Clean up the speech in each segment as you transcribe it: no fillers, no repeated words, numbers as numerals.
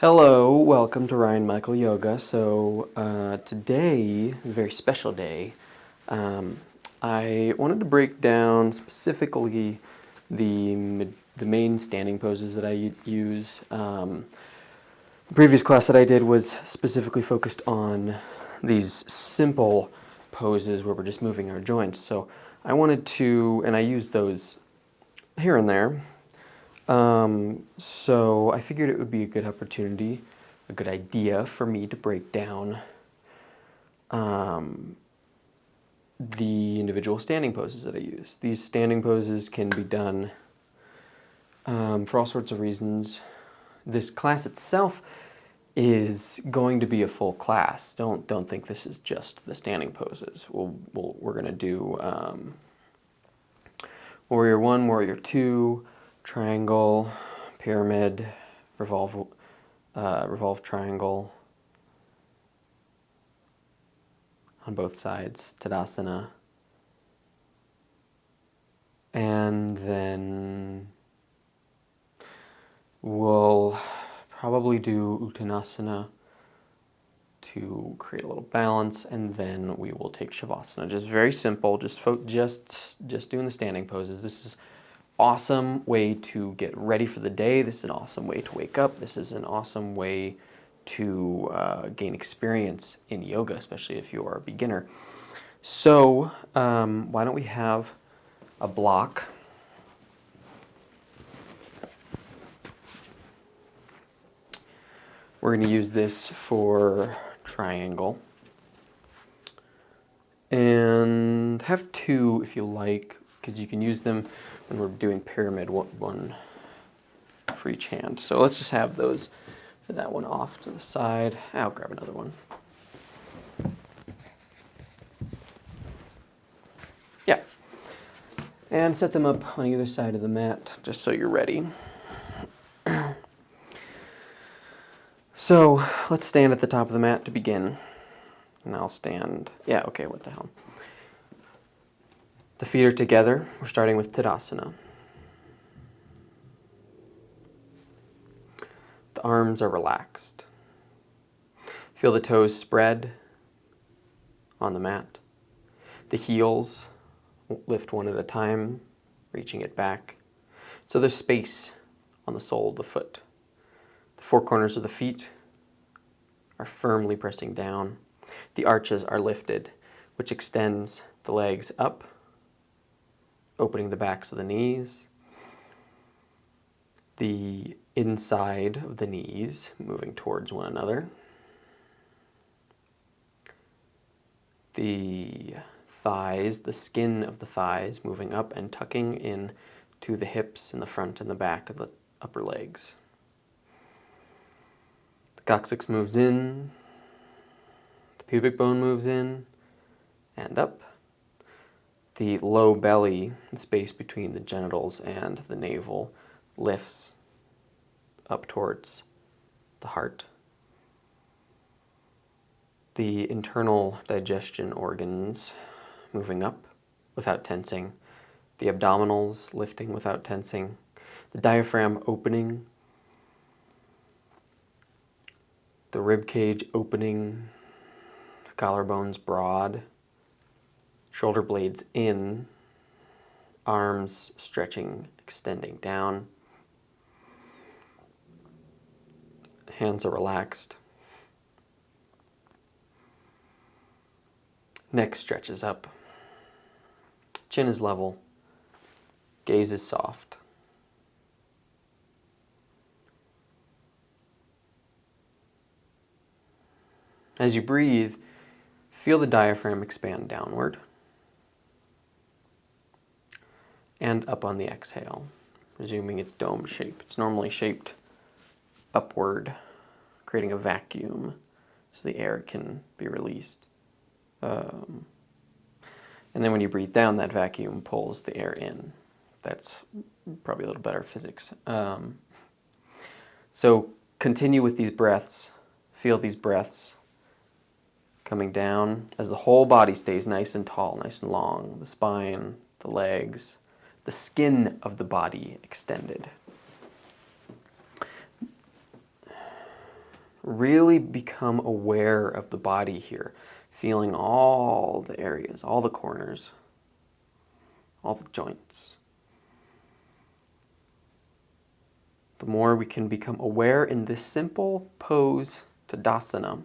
Hello, welcome to Ryan Michael Yoga. Today, a very special day, I wanted to break down specifically the main standing poses that I use. The previous class that I did was specifically focused on these simple poses where we're just moving our joints. So I wanted to, and I use those here and there. So I figured it would be a good opportunity, a good idea for me to break down the individual standing poses that I use. These standing poses can be done for all sorts of reasons. This class itself is going to be a full class. Don't think this is just the standing poses. We're going to do Warrior 1, Warrior 2, Triangle, Pyramid, Revolved Triangle on both sides, Tadasana, and then we'll probably do Uttanasana to create a little balance, and then we will take Shavasana. Just very simple, just doing the standing poses. This is awesome way to get ready for the day. This is an awesome way to wake up. This is an awesome way to gain experience in yoga, especially if you are a beginner. So why don't we have a block. We're going to use this for triangle. And have two if you like, because you can use them when we're doing pyramid, one for each hand. So let's just have those, for that one off to the side. I'll grab another one. Yeah. And set them up on either side of the mat, just so you're ready. So let's stand at the top of the mat to begin. And I'll stand, what the hell. The feet are together. We're starting with Tadasana. The arms are relaxed. Feel the toes spread on the mat. The heels lift one at a time, reaching it back. So there's space on the sole of the foot. The four corners of the feet are firmly pressing down. The arches are lifted, which extends the legs up, opening the backs of the knees, the inside of the knees moving towards one another, the thighs, the skin of the thighs moving up and tucking in to the hips in the front and the back of the upper legs. The coccyx moves in, the pubic bone moves in and up. The low belly, the space between the genitals and the navel, lifts up towards the heart. The internal digestion organs moving up without tensing. The abdominals lifting without tensing. The diaphragm opening. The rib cage opening. The collarbones broad. Shoulder blades in, arms stretching, extending down. Hands are relaxed. Neck stretches up. Chin is level. Gaze is soft. As you breathe, feel the diaphragm expand downward. And up on the exhale, resuming its dome shape. It's normally shaped upward, creating a vacuum so the air can be released. And then when you breathe down, that vacuum pulls the air in. That's probably a little better physics. So continue with these breaths. Feel these breaths coming down as the whole body stays nice and tall, nice and long. The spine, the legs, the skin of the body extended. really become aware of the body here, feeling all the areas, all the corners, all the joints. The more we can become aware in this simple pose, Tadasana,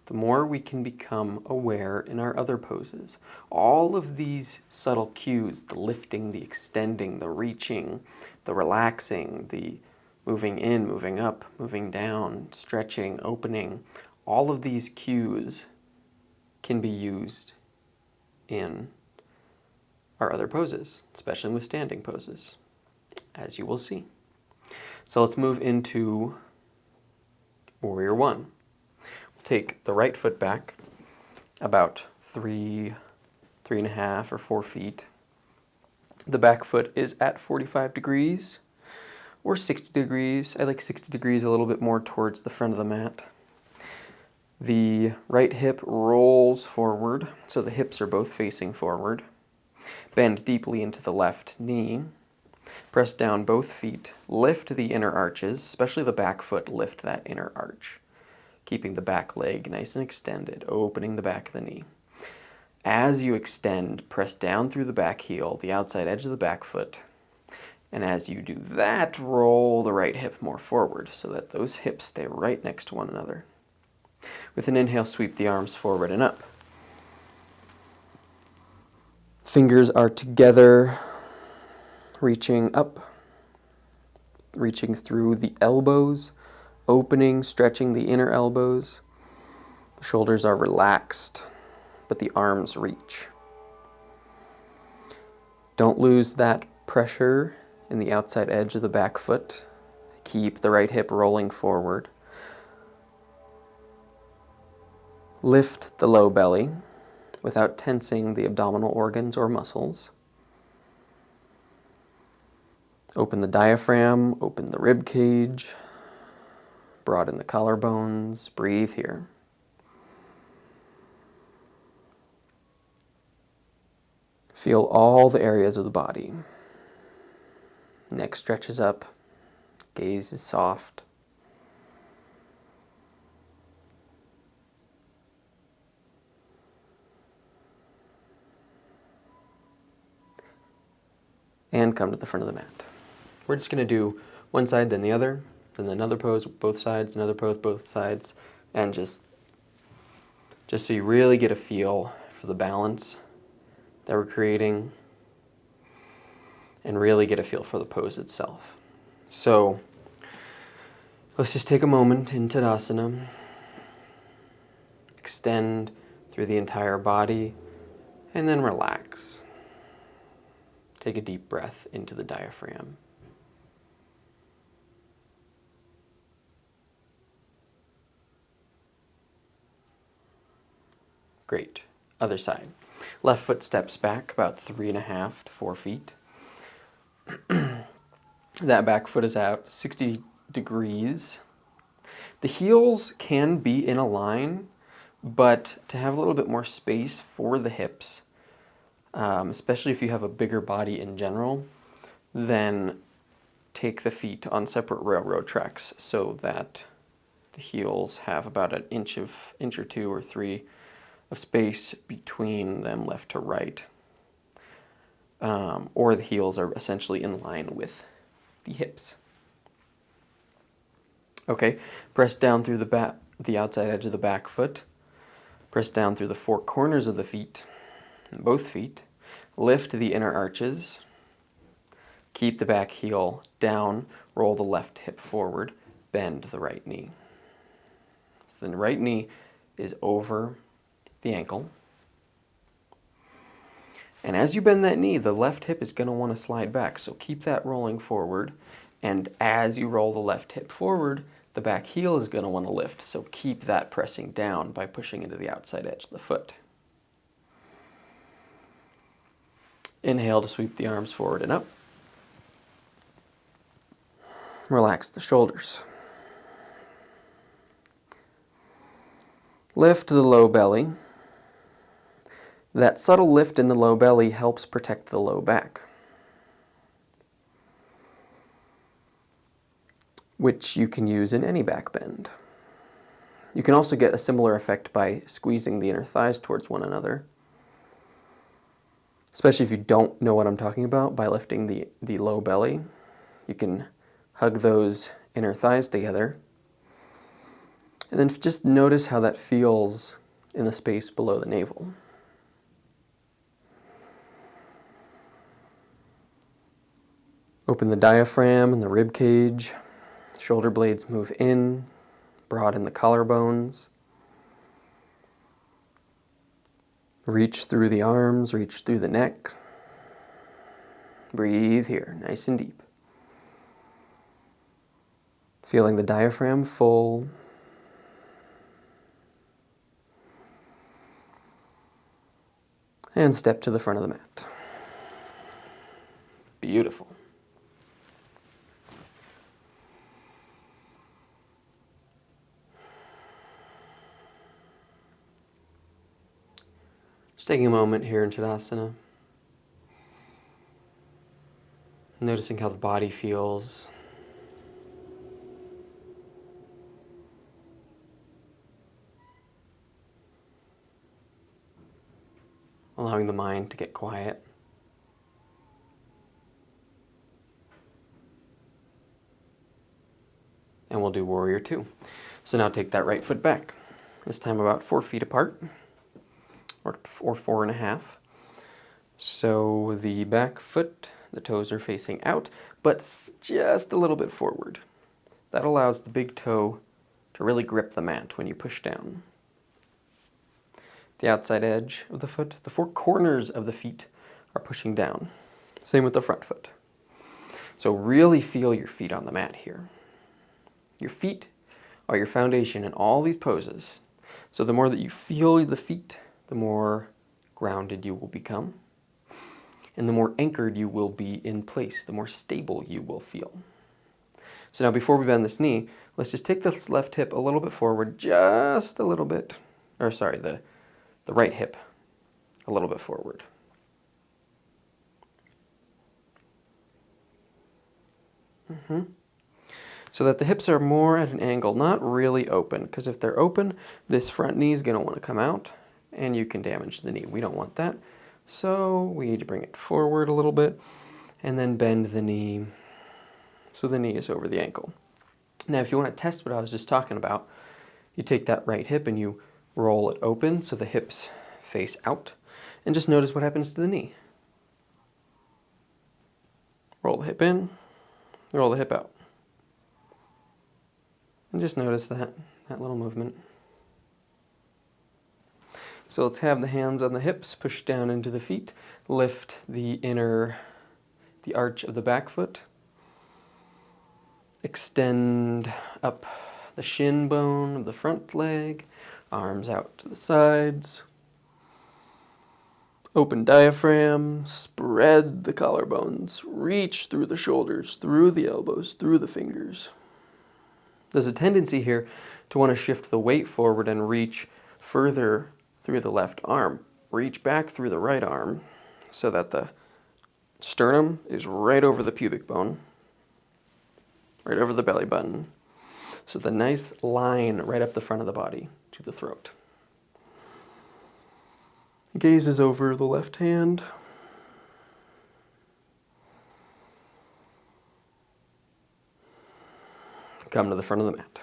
the more we can become aware in our other poses. All of these subtle cues, the lifting, the extending, the reaching, the relaxing, the moving in, moving up, moving down, stretching, opening, all of these cues can be used in our other poses, especially with standing poses, as you will see. So let's move into Warrior One. We'll take the right foot back about 3.5 or 4 feet. The back foot is at 45 degrees or 60 degrees. I like 60 degrees, a little bit more towards the front of the mat. The right hip rolls forward, so the hips are both facing forward. Bend deeply into the left knee. Press down both feet. Lift the inner arches, especially the back foot. Lift that inner arch, keeping the back leg nice and extended, opening the back of the knee. As you extend, press down through the back heel, the outside edge of the back foot. And as you do that, roll the right hip more forward so that those hips stay right next to one another. With an inhale, sweep the arms forward and up. Fingers are together, reaching up, reaching through the elbows, opening, stretching the inner elbows. The shoulders are relaxed, but the arms reach. Don't lose that pressure in the outside edge of the back foot. Keep the right hip rolling forward. Lift the low belly without tensing the abdominal organs or muscles. Open the diaphragm, open the rib cage, broaden the collarbones, breathe here. Feel all the areas of the body. Neck stretches up, gaze is soft. And come to the front of the mat. We're just going to do one side, then the other, then another pose, both sides, another pose, both sides, and just so you really get a feel for the balance that we're creating and really get a feel for the pose itself. So let's just take a moment in Tadasana, extend through the entire body, and then relax. Take a deep breath into the diaphragm. Great. Other side. Left foot steps back about 3.5 to 4 feet. That back foot is out 60 degrees. The heels can be in a line, but to have a little bit more space for the hips, especially if you have a bigger body in general, then take the feet on separate railroad tracks so that the heels have about an inch or 2 or 3 of space between them left to right. Or the heels are essentially in line with the hips. Okay, press down through the outside edge of the back foot. Press down through the 4 corners of the feet, both feet. Lift the inner arches. Keep the back heel down. Roll the left hip forward. Bend the right knee. The right knee is over the ankle. And as you bend that knee, the left hip is going to want to slide back. So keep that rolling forward. And as you roll the left hip forward, the back heel is going to want to lift. So keep that pressing down by pushing into the outside edge of the foot. Inhale to sweep the arms forward and up. Relax the shoulders. Lift the low belly. That subtle lift in the low belly helps protect the low back, which you can use in any back bend. You can also get a similar effect by squeezing the inner thighs towards one another, especially if you don't know what I'm talking about, by lifting the low belly. You can hug those inner thighs together, and then just notice how that feels in the space below the navel. Open the diaphragm and the rib cage. Shoulder blades move in, broaden the collarbones. Reach through the arms, reach through the neck. Breathe here, nice and deep. Feeling the diaphragm full. And step to the front of the mat. Beautiful. Just taking a moment here in Tadasana. Noticing how the body feels. Allowing the mind to get quiet. And we'll do Warrior Two. So now take that right foot back. This time about 4 feet apart, or 4.5. So the back foot, the toes are facing out, but just a little bit forward. That allows the big toe to really grip the mat when you push down. The outside edge of the foot, the 4 corners of the feet are pushing down. Same with the front foot. So really feel your feet on the mat here. Your feet are your foundation in all these poses. So the more that you feel the feet, the more grounded you will become. And the more anchored you will be in place, the more stable you will feel. So now before we bend this knee, let's just take this left hip a little bit forward, just a little bit. Or sorry, the right hip a little bit forward. So that the hips are more at an angle, not really open, because if they're open, this front knee is going to want to come out, and you can damage the knee. We don't want that. So we need to bring it forward a little bit, and then bend the knee so the knee is over the ankle. Now, if you want to test what I was just talking about, you take that right hip and you roll it open so the hips face out, and just notice what happens to the knee. Roll the hip in, roll the hip out. And just notice that little movement. So let's have the hands on the hips, push down into the feet, lift the arch of the back foot, extend up the shin bone of the front leg, arms out to the sides, open diaphragm, spread the collarbones, reach through the shoulders, through the elbows, through the fingers. There's a tendency here to want to shift the weight forward and reach further through the left arm. Reach back through the right arm so that the sternum is right over the pubic bone, right over the belly button. So the nice line right up the front of the body to the throat. Gaze is over the left hand. Come to the front of the mat.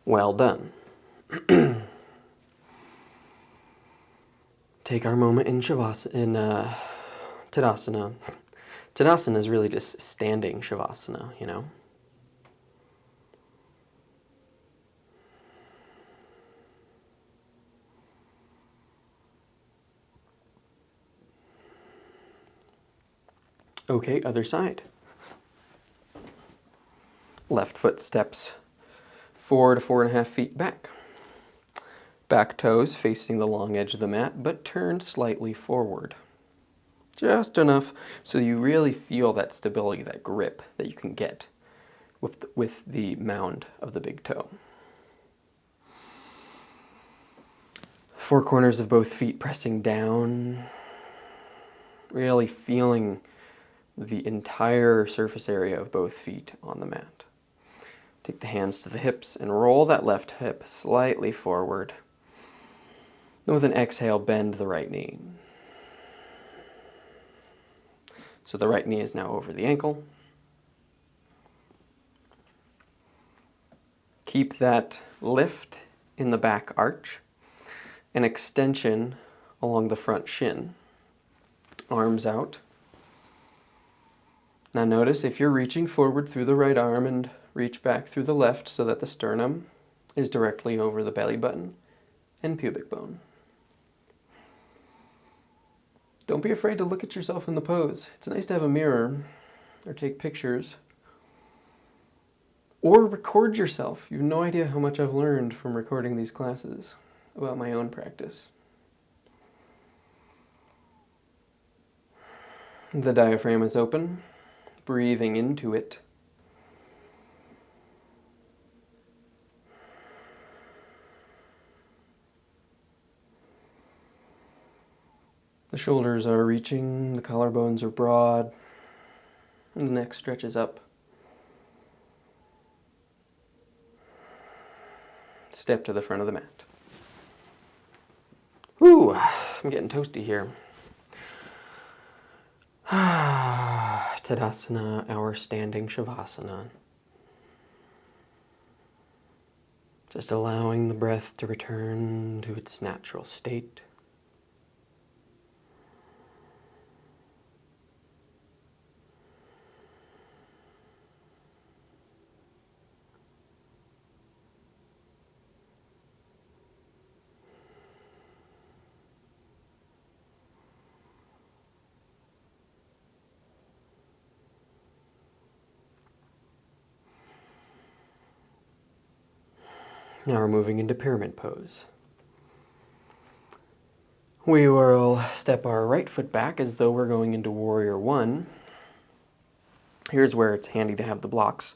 Well done. Take our moment in Tadasana. Tadasana is really just standing Shavasana, you know. Okay, other side. Left foot steps 4 to 4.5 feet back. Back toes facing the long edge of the mat, but turned slightly forward. Just enough so you really feel that stability, that grip that you can get with the mound of the big toe. 4 corners of both feet pressing down. Really feeling the entire surface area of both feet on the mat. Take the hands to the hips and roll that left hip slightly forward. And with an exhale, bend the right knee. So the right knee is now over the ankle. Keep that lift in the back arch, an extension along the front shin. Arms out. Now notice if you're reaching forward through the right arm and reach back through the left so that the sternum is directly over the belly button and pubic bone. Don't be afraid to look at yourself in the pose. It's nice to have a mirror or take pictures or record yourself. You have no idea how much I've learned from recording these classes about my own practice. The diaphragm is open, breathing into it. The shoulders are reaching, the collarbones are broad, and the neck stretches up. Step to the front of the mat. Whew, I'm getting toasty here. Tadasana, our standing Shavasana. Just allowing the breath to return to its natural state. Now we're moving into pyramid pose. We will step our right foot back as though we're going into warrior one. Here's where it's handy to have the blocks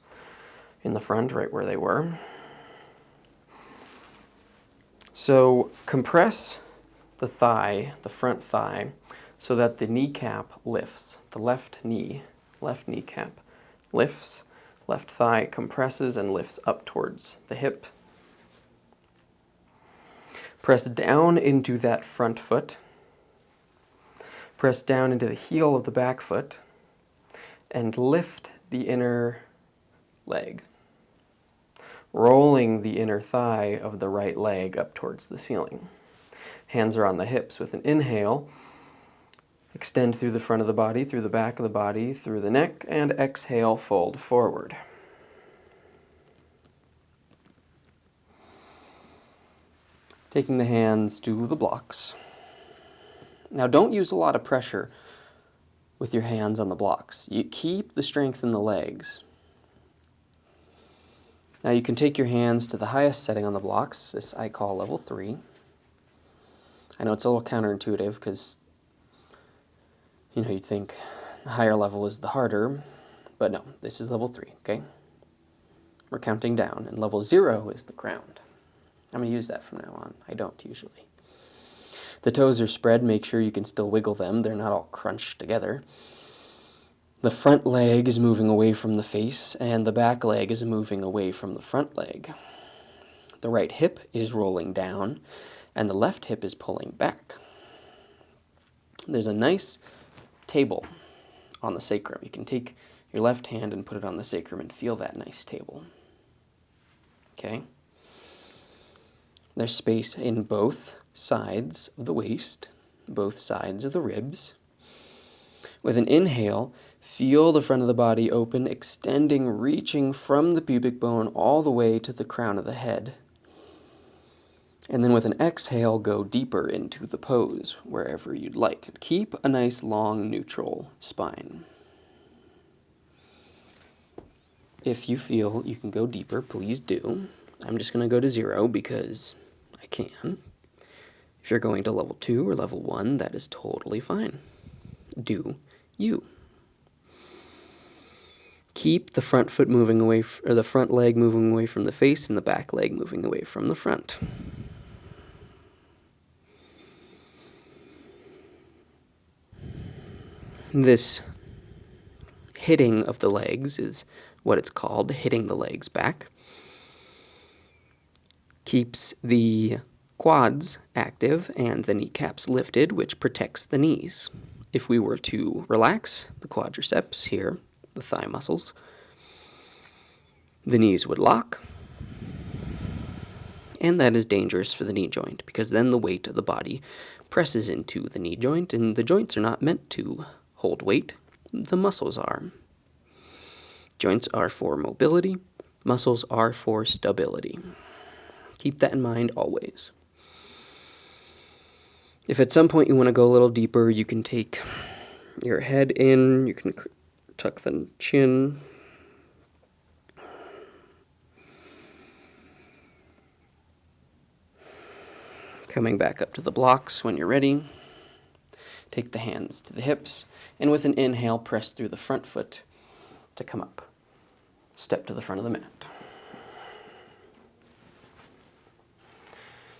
in the front, right where they were. So compress the thigh, the front thigh, so that the kneecap lifts. The left kneecap lifts, left thigh compresses and lifts up towards the hip. Press down into that front foot. Press down into the heel of the back foot and lift the inner leg, rolling the inner thigh of the right leg up towards the ceiling. Hands are on the hips. With an inhale, extend through the front of the body, through the back of the body, through the neck, and exhale, fold forward. Taking the hands to the blocks. Now don't use a lot of pressure with your hands on the blocks. You keep the strength in the legs. Now you can take your hands to the highest setting on the blocks. This I call level 3. I know it's a little counterintuitive because, you'd think the higher level is the harder, but no, this is level 3, okay? We're counting down, and level 0 is the ground. I'm going to use that from now on. I don't usually. The toes are spread. Make sure you can still wiggle them. They're not all crunched together. The front leg is moving away from the face, and the back leg is moving away from the front leg. The right hip is rolling down, and the left hip is pulling back. There's a nice table on the sacrum. You can take your left hand and put it on the sacrum and feel that nice table. Okay? There's space in both sides of the waist, both sides of the ribs. With an inhale, feel the front of the body open, extending, reaching from the pubic bone all the way to the crown of the head. And then with an exhale, go deeper into the pose, wherever you'd like. Keep a nice, long, neutral spine. If you feel you can go deeper, please do. I'm just going to go to 0 because I can. If you're going to level 2 or level 1, that is totally fine. Do you. Keep the front foot moving away, or the front leg moving away from the face and the back leg moving away from the front. This hitting of the legs is what it's called, hitting the legs back. Keeps the quads active and the kneecaps lifted, which protects the knees. If we were to relax the quadriceps here, the thigh muscles, the knees would lock, and that is dangerous for the knee joint because then the weight of the body presses into the knee joint, and the joints are not meant to hold weight, the muscles are. Joints are for mobility, muscles are for stability. Keep that in mind always. If at some point you want to go a little deeper, you can take your head in, you can tuck the chin. Coming back up to the blocks when you're ready. Take the hands to the hips, and with an inhale, press through the front foot to come up. Step to the front of the mat.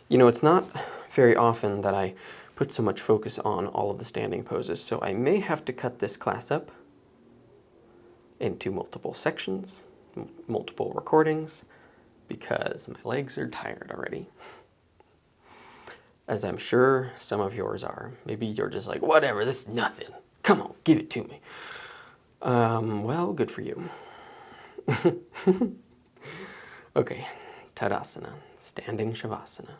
You know, it's not very often that I put so much focus on all of the standing poses, so I may have to cut this class up into multiple sections, multiple recordings, because my legs are tired already. As I'm sure some of yours are. Maybe you're just like, whatever, this is nothing. Come on, give it to me. Well, good for you. Okay, Tadasana, standing Shavasana.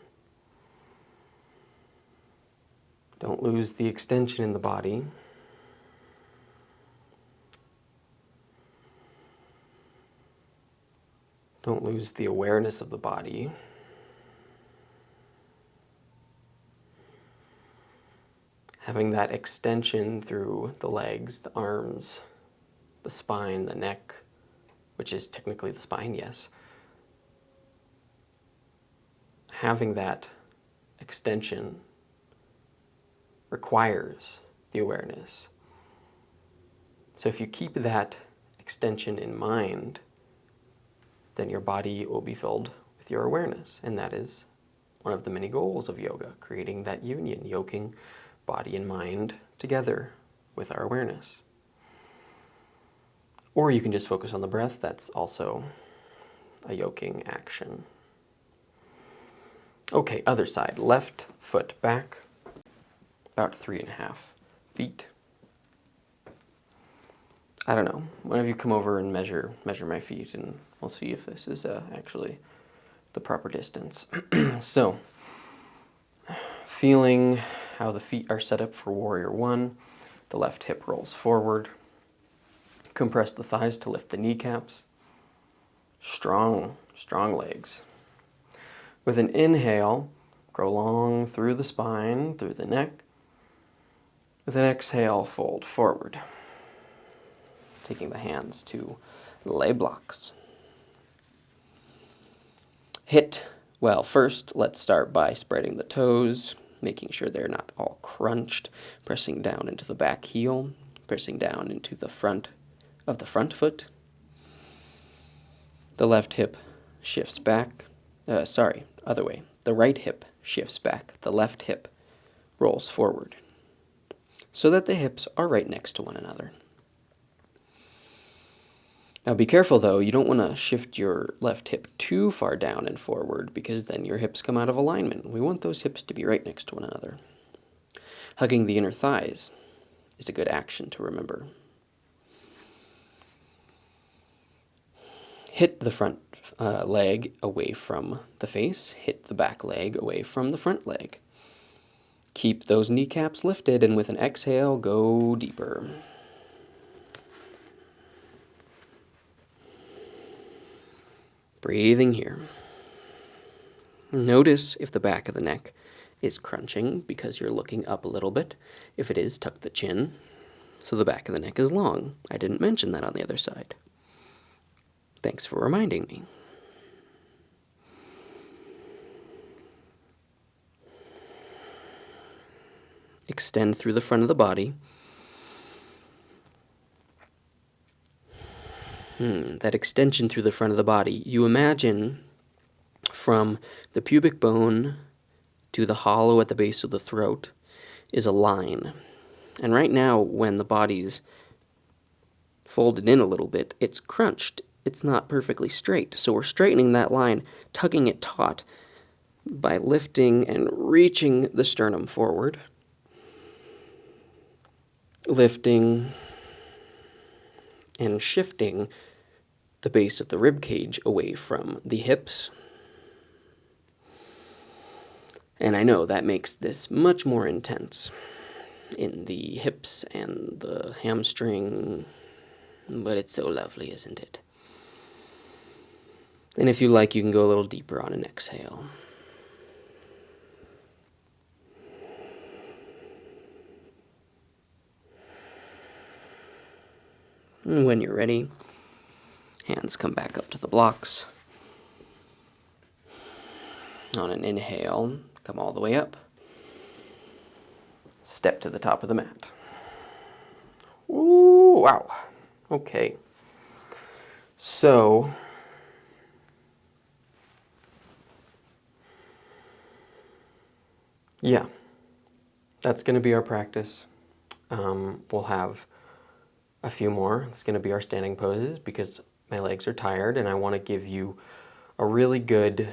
Don't lose the extension in the body. Don't lose the awareness of the body. Having that extension through the legs, the arms, the spine, the neck, which is technically the spine, yes. Having that extension requires the awareness. So if you keep that extension in mind, then your body will be filled with your awareness. And that is one of the many goals of yoga, creating that union, yoking body and mind together with our awareness. Or you can just focus on the breath. That's also a yoking action. Okay, other side. Left foot back, about 3.5 feet. I don't know. One of you come over and measure my feet, and we'll see if this is actually the proper distance. So, feeling how the feet are set up for warrior one. The left hip rolls forward. Compress the thighs to lift the kneecaps. Strong legs. With an inhale, grow long through the spine, through the neck. With an exhale, fold forward. Taking the hands to lay blocks. Well, first, let's start by spreading the toes, making sure they're not all crunched, pressing down into the back heel, pressing down into the front of the front foot. The left hip shifts back. Other way. The right hip shifts back. The left hip rolls forward, so that the hips are right next to one another. Now be careful though, you don't want to shift your left hip too far down and forward because then your hips come out of alignment. We want those hips to be right next to one another. Hugging the inner thighs is a good action to remember. Hit the front leg away from the face, hit the back leg away from the front leg. Keep those kneecaps lifted, and with an exhale, go deeper. Breathing here. Notice if the back of the neck is crunching because you're looking up a little bit. If it is, tuck the chin so the back of the neck is long. I didn't mention that on the other side. Thanks for reminding me. Extend through the front of the body. That extension through the front of the body, you imagine from the pubic bone to the hollow at the base of the throat is a line. And right now, when the body's folded in a little bit, it's crunched. It's not perfectly straight. So we're straightening that line, tugging it taut by lifting and reaching the sternum forward. Lifting and shifting the base of the rib cage away from the hips. And I know that makes this much more intense in the hips and the hamstring, but it's so lovely, isn't it? And if you like, you can go a little deeper on an exhale. And when you're ready, hands come back up to the blocks. On an inhale, come all the way up. Step to the top of the mat. Ooh, wow. Okay. So, yeah, that's going to be our practice. We'll have a few more. It's going to be our standing poses because my legs are tired and I want to give you a really good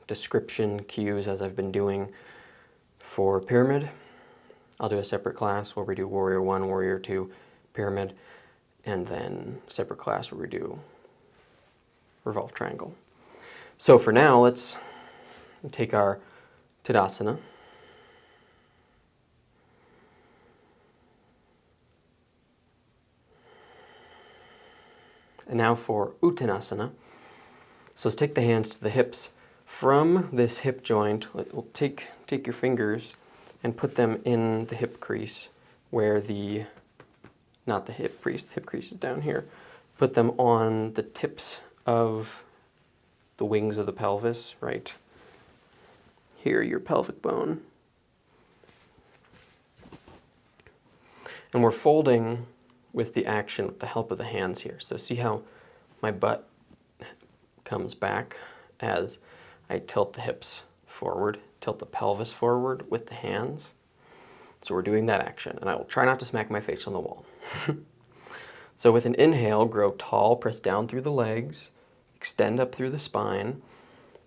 description cues as I've been doing for pyramid. I'll do a separate class where we do warrior 1, warrior 2, pyramid, and then separate class where we do revolved triangle. So for now, let's take our Tadasana. And now for Uttanasana. So let's take the hands to the hips. From this hip joint, we'll take your fingers and put them in the hip crease where not the hip crease is down here. Put them on the tips of the wings of the pelvis, right here, your pelvic bone. And we're folding with the action, with the help of the hands here. So see how my butt comes back as I tilt the hips forward, tilt the pelvis forward with the hands. So we're doing that action, and I will try not to smack my face on the wall. So with an inhale, grow tall, press down through the legs, extend up through the spine.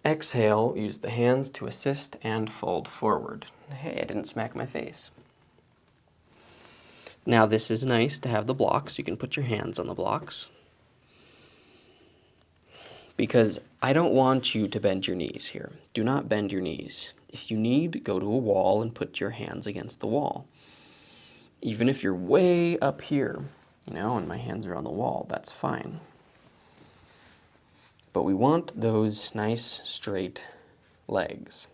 Exhale, use the hands to assist and fold forward. Hey, I didn't smack my face. Now this is nice to have the blocks. You can put your hands on the blocks. Because I don't want you to bend your knees here. Do not bend your knees. If you need, go to a wall and put your hands against the wall. Even if you're way up here, and my hands are on the wall, that's fine. But we want those nice, straight legs.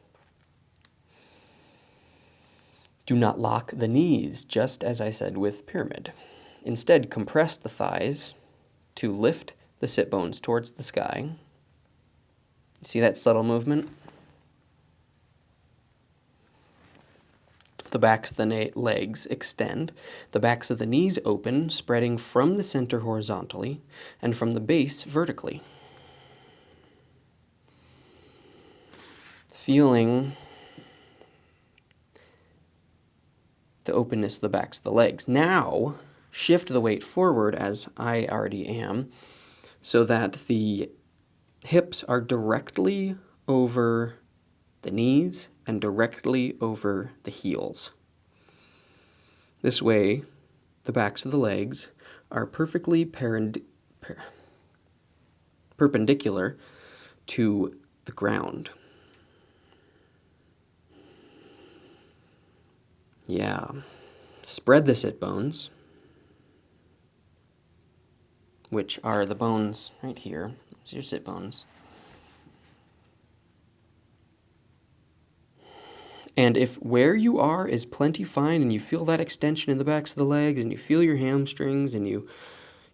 Do not lock the knees, just as I said with pyramid. Instead, compress the thighs to lift the sit bones towards the sky. See that subtle movement? The backs of the legs extend. The backs of the knees open, spreading from the center horizontally and from the base vertically. Feeling the openness of the backs of the legs. Now, shift the weight forward, as I already am, so that the hips are directly over the knees and directly over the heels. This way, the backs of the legs are perfectly perpendicular to the ground. Yeah. Spread the sit bones, which are the bones right here. These are your sit bones. And if where you are is plenty fine and you feel that extension in the backs of the legs and you feel your hamstrings and you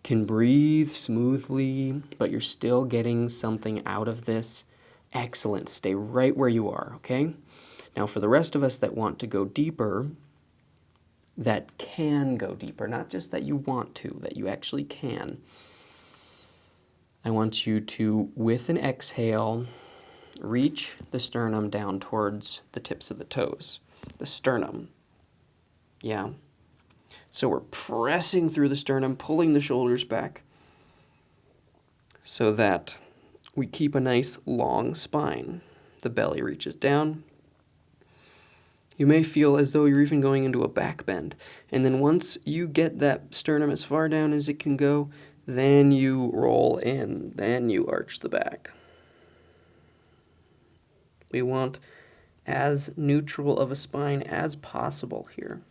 can breathe smoothly, but you're still getting something out of this, excellent. Stay right where you are, okay? Now for the rest of us that want to go deeper, that can go deeper, not just that you want to, that you actually can, I want you to, with an exhale, reach the sternum down towards the tips of the toes. The sternum. Yeah. So we're pressing through the sternum, pulling the shoulders back so that we keep a nice long spine. The belly reaches down. You may feel as though you're even going into a back bend. And then once you get that sternum as far down as it can go, then you roll in, then you arch the back. We want as neutral of a spine as possible here.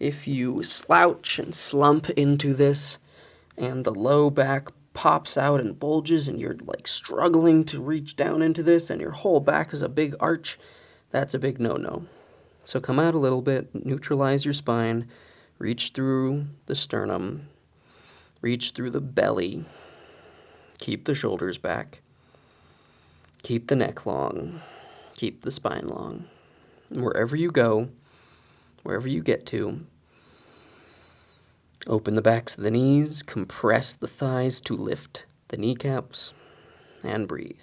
If you slouch and slump into this and the low back pops out and bulges and you're like struggling to reach down into this and your whole back is a big arch, that's a big no-no. So come out a little bit, neutralize your spine, reach through the sternum, reach through the belly, keep the shoulders back, keep the neck long, keep the spine long. And wherever you go, wherever you get to, open the backs of the knees, compress the thighs to lift the kneecaps, and breathe.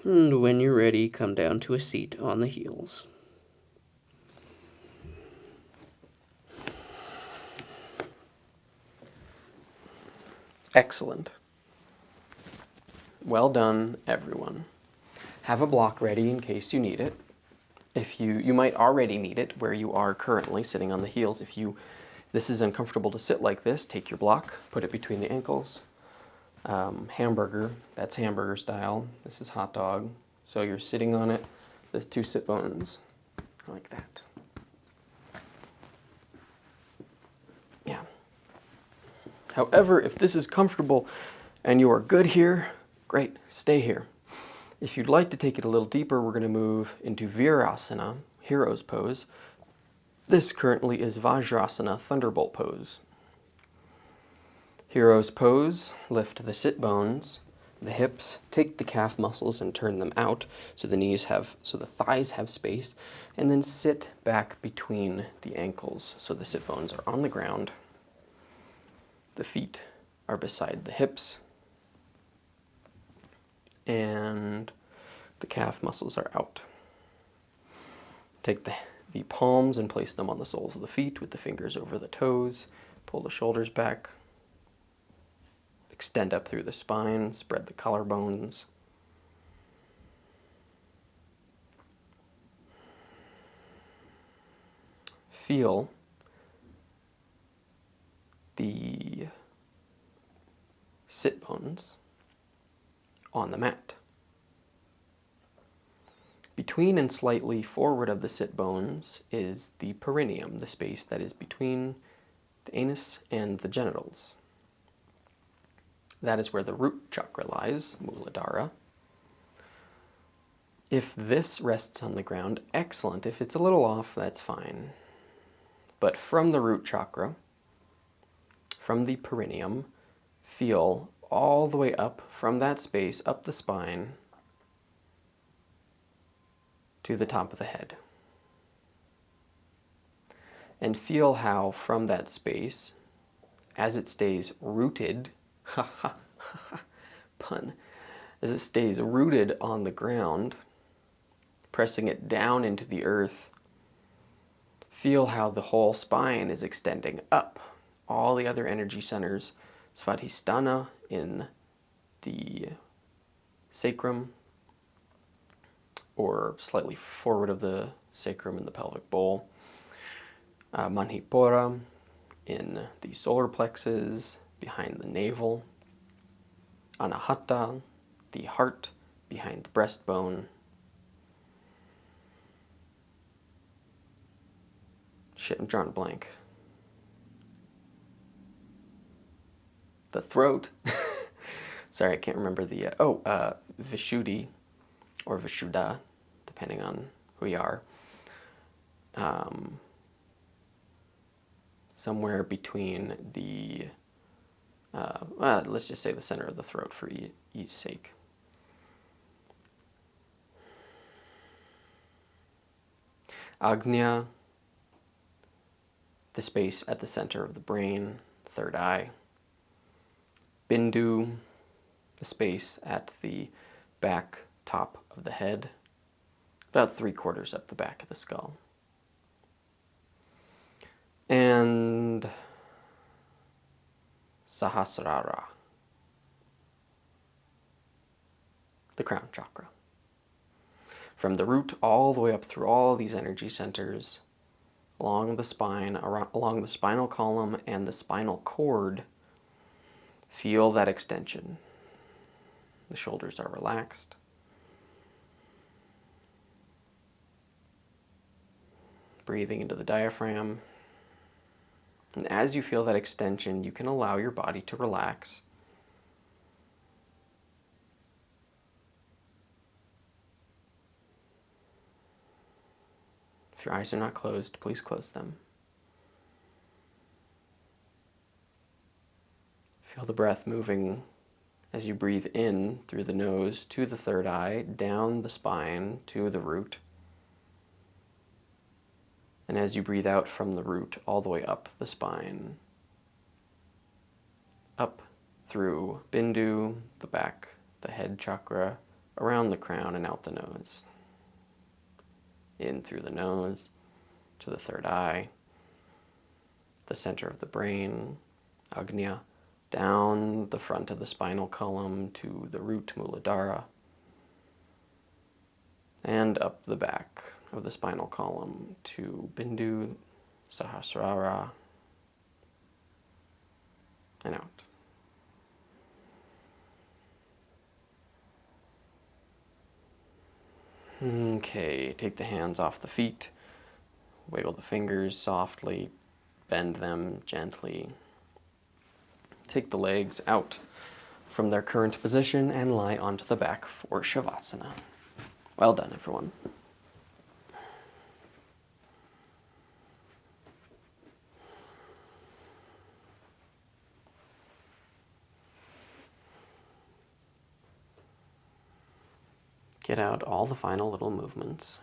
And when you're ready, come down to a seat on the heels. Excellent. Well done, everyone. Have a block ready in case you need it. If you might already need it where you are currently sitting on the heels. If this is uncomfortable to sit like this, take your block, put it between the ankles. Hamburger, that's hamburger style. This is hot dog. So you're sitting on it, the two sit bones, like that. Yeah. However, if this is comfortable and you are good here, great, stay here. If you'd like to take it a little deeper, we're going to move into Virasana, hero's pose. This currently is Vajrasana, Thunderbolt pose. Hero's pose, lift the sit bones, the hips, take the calf muscles and turn them out so the thighs have space, and then sit back between the ankles so the sit bones are on the ground. The feet are beside the hips, and the calf muscles are out. Take the palms and place them on the soles of the feet with the fingers over the toes. Pull the shoulders back. Extend up through the spine, spread the collarbones. Feel the sit bones on the mat. Between and slightly forward of the sit bones is the perineum, the space that is between the anus and the genitals. That is where the root chakra lies, Muladhara. If this rests on the ground, excellent. If it's a little off, that's fine. But from the root chakra, from the perineum, feel all the way up from that space, up the spine, to the top of the head. And feel how from that space, as it stays rooted, pun, as it stays rooted on the ground, pressing it down into the earth, feel how the whole spine is extending up. All the other energy centers, Svadhisthana in the sacrum, or slightly forward of the sacrum in the pelvic bowl, Manipura in the solar plexus, behind the navel, Anahata, the heart, behind the breastbone. Shit, I'm drawing a blank. The throat. Sorry, I can't remember the, Vishuddhi, or Vishuddha, depending on who you are. somewhere between the, let's just say the center of the throat for ease sake. Agnya, the space at the center of the brain, third eye. Bindu, the space at the back top of the head, about 3/4 up the back of the skull. And Sahasrara, the crown chakra. From the root all the way up through all these energy centers, along the spine, along the spinal column and the spinal cord, feel that extension. The shoulders are relaxed. Breathing into the diaphragm. And as you feel that extension, you can allow your body to relax. If your eyes are not closed, please close them. Feel the breath moving as you breathe in through the nose to the third eye, down the spine to the root. And as you breathe out from the root all the way up the spine, up through Bindu, the back, the head chakra, around the crown and out the nose. In through the nose to the third eye, the center of the brain, Agnya, down the front of the spinal column to the root Muladhara, and up the back of the spinal column to Bindu, Sahasrara, and out. Okay, take the hands off the feet, wiggle the fingers softly, bend them gently. Take the legs out from their current position and lie onto the back for Shavasana. Well done, everyone. Get out all the final little movements.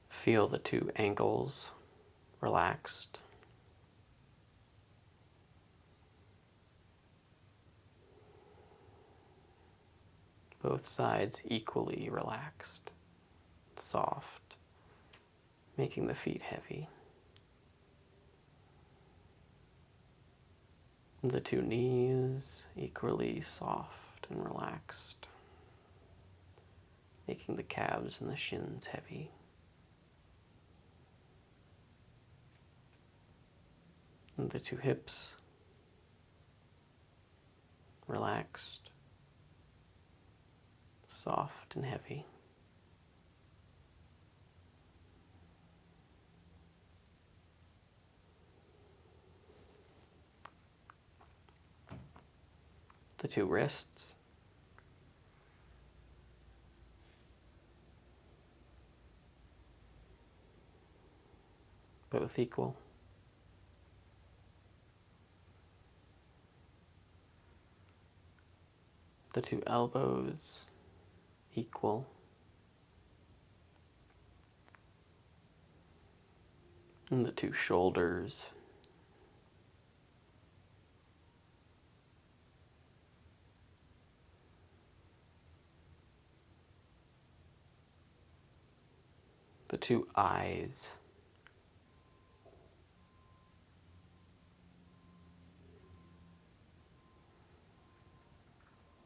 Feel the two ankles relaxed. Both sides equally relaxed, soft, making the feet heavy. The two knees equally soft and relaxed, making the calves and the shins heavy. And the two hips relaxed, soft and heavy. The two wrists both equal. The two elbows equal. And the two shoulders the two eyes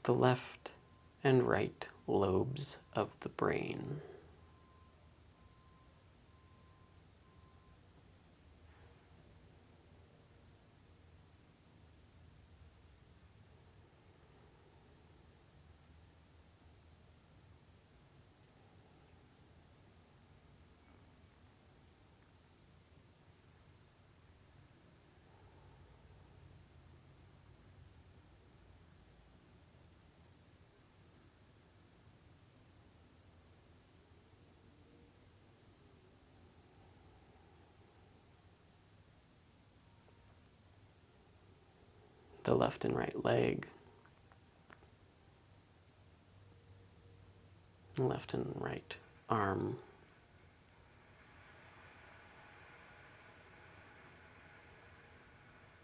the left and right lobes of the brain. the left and right leg, left and right arm,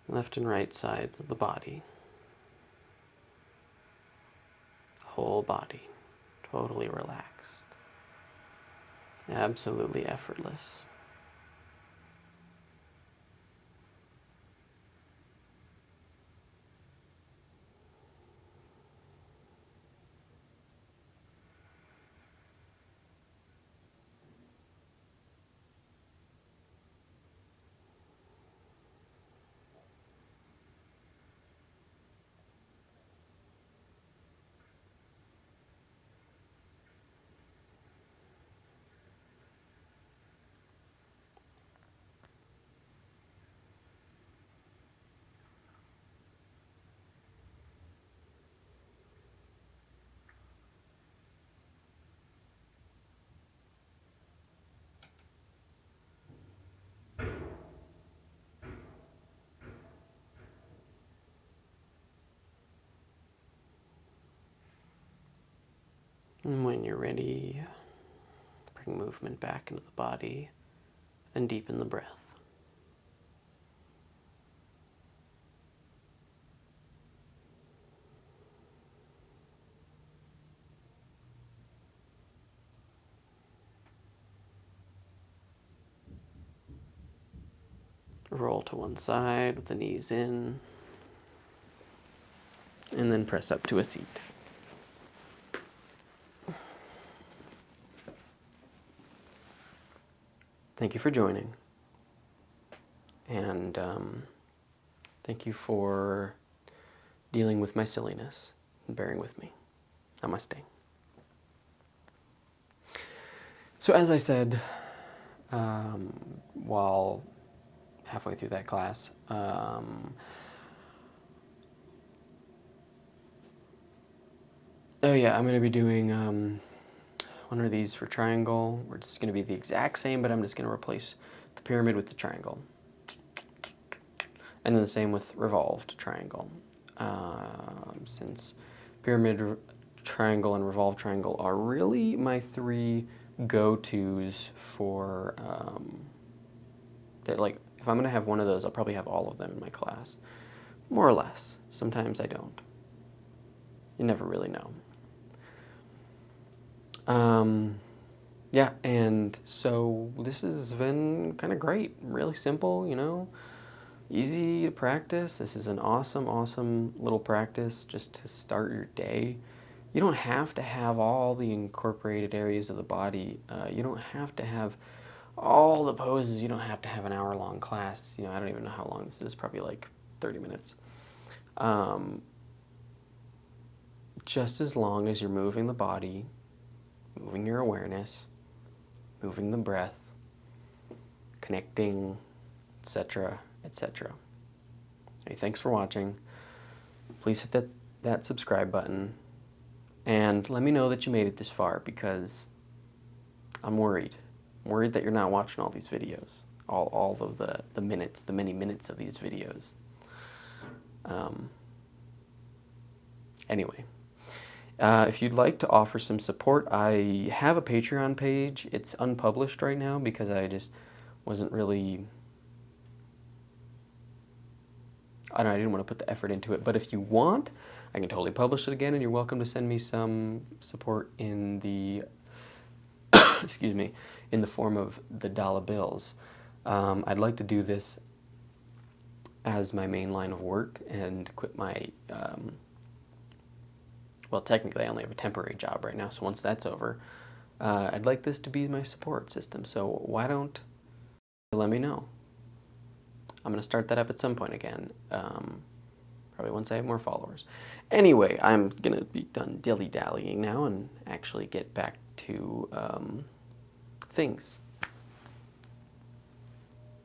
left and right sides of the body, whole body, totally relaxed, absolutely effortless. And when you're ready, bring movement back into the body and deepen the breath. Roll to one side with the knees in, and then press up to a seat. Thank you for joining, and thank you for dealing with my silliness and bearing with me. Namaste. So as I said, while halfway through that class, oh yeah, I'm going to be doing one of these for triangle, where it's going to be the exact same, but I'm just going to replace the pyramid with the triangle. And then the same with revolved triangle. Since pyramid, triangle, and revolved triangle are really my three go-tos for, that, like, if I'm going to have one of those, I'll probably have all of them in my class. More or less. Sometimes I don't. You never really know. Yeah, and so this has been kind of great. Really simple, you know, easy to practice. This is an awesome, awesome little practice just to start your day. You don't have to have all the incorporated areas of the body. You don't have to have all the poses. You don't have to have an hour-long class. You know, I don't even know how long this is. Probably like 30 minutes. Just as long as you're moving the body, moving your awareness, moving the breath, connecting, etc., etc. Hey, thanks for watching. Please hit that subscribe button, and let me know that you made it this far, because I'm worried. I'm worried that you're not watching all these videos, all of the minutes, the many minutes of these videos. Anyway. If you'd like to offer some support, I have a Patreon page. It's unpublished right now because I just wasn't really, I didn't want to put the effort into it. But if you want, I can totally publish it again, and you're welcome to send me some support in the, excuse me, in the form of the dollar bills. I'd like to do this as my main line of work and quit my, well, technically I only have a temporary job right now, so once that's over, I'd like this to be my support system. So why don't you let me know? I'm going to start that up at some point again, probably once I have more followers. Anyway, I'm going to be done dilly-dallying now and actually get back to things.